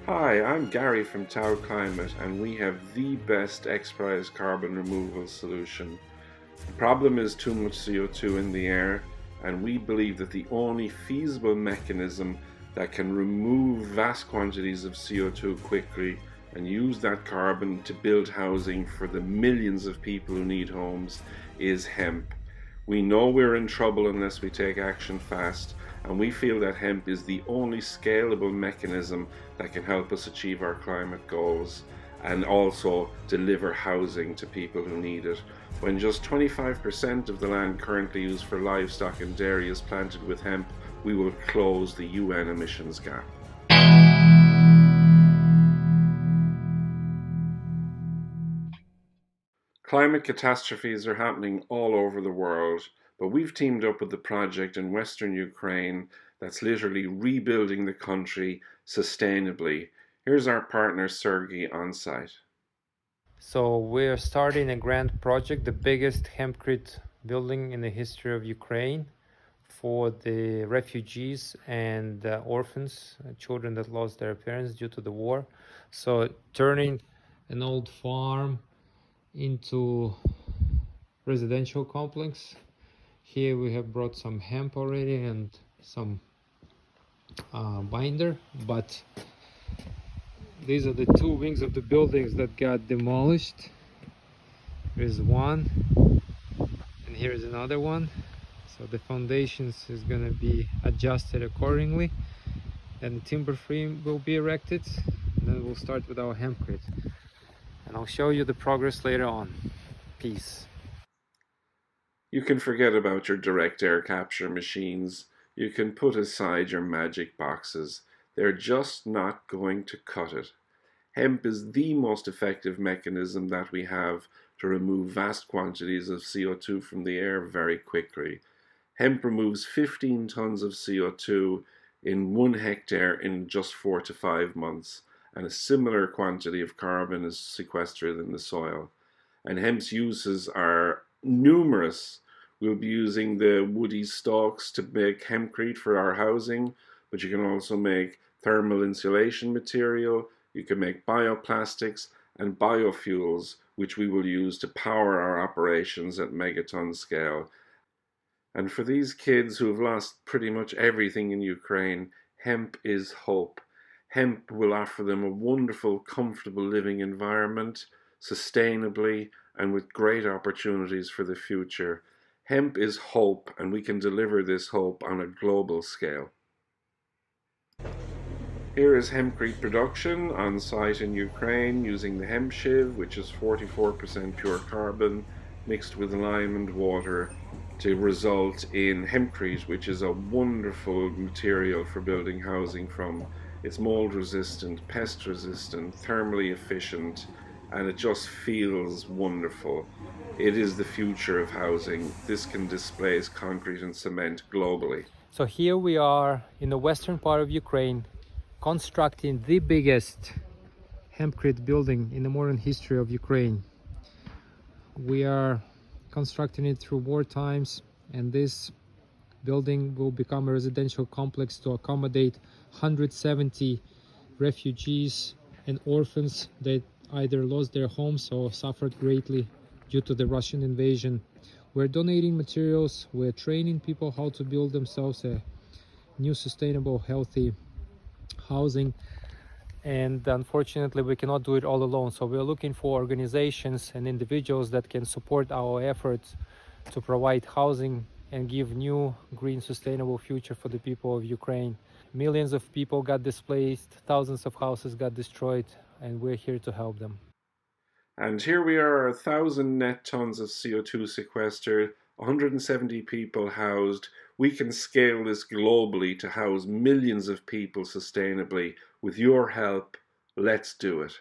Hi, I'm Gary from Tao Climate, and we have the best XPRIZE carbon removal solution. The problem is too much CO2 in the air, and we believe that the only feasible mechanism that can remove vast quantities of CO2 quickly and use that carbon to build housing for the millions of people who need homes is hemp. We know we're in trouble unless we take action fast, and we feel that hemp is the only scalable mechanism that can help us achieve our climate goals and also deliver housing to people who need it. When just 25% of the land currently used for livestock and dairy is planted with hemp, we will close the UN emissions gap. Climate catastrophes are happening all over the world, but we've teamed up with the project in Western Ukraine that's literally rebuilding the country sustainably. Here's our partner Sergey on site. So we're starting a grand project, the biggest hempcrete building in the history of Ukraine for the refugees and orphans, children that lost their parents due to the war. So turning an old farm into residential complex. Here we have brought some hemp already and some binder, but these are the two wings of the buildings that got demolished. Here's one, and here's another one. So the foundations is going to be adjusted accordingly, and the timber frame will be erected, and then we'll start with our hempcrete, and I'll show you the progress later on. Peace. You can forget about your direct air capture machines. You can put aside your magic boxes. They're just not going to cut it. Hemp is the most effective mechanism that we have to remove vast quantities of CO2 from the air very quickly. Hemp removes 15 tons of CO2 in 1 hectare in just 4 to 5 months, and a similar quantity of carbon is sequestered in the soil. And hemp's uses are numerous. We'll be using the woody stalks to make hempcrete for our housing, but you can also make thermal insulation material, you can make bioplastics and biofuels, which we will use to power our operations at megaton scale. And for these kids who have lost pretty much everything in Ukraine, hemp is hope. Hemp will offer them a wonderful, comfortable living environment, sustainably, and with great opportunities for the future. Hemp is hope, and we can deliver this hope on a global scale. Here is hempcrete production on site in Ukraine using the hemp shiv, which is 44% pure carbon, mixed with lime and water to result in hempcrete, which is a wonderful material for building housing from. It's mold resistant, pest resistant, thermally efficient, and it just feels wonderful. It is the future of housing. This can displace concrete and cement globally. So here we are in the western part of Ukraine, constructing the biggest hempcrete building in the modern history of Ukraine. We are constructing it through war times, and this building will become a residential complex to accommodate 170 refugees and orphans that either lost their homes or suffered greatly due to the Russian invasion. We're donating materials, we're training people how to build themselves a new sustainable, healthy housing, and unfortunately we cannot do it all alone. So we're looking for organizations and individuals that can support our efforts to provide housing and give new green sustainable future for the people of Ukraine. Millions of people got displaced, thousands of houses got destroyed, and we're here to help them. And here we are, 1,000 net tons of CO2 sequestered, 170 people housed. We can scale this globally to house millions of people sustainably. With your help, let's do it.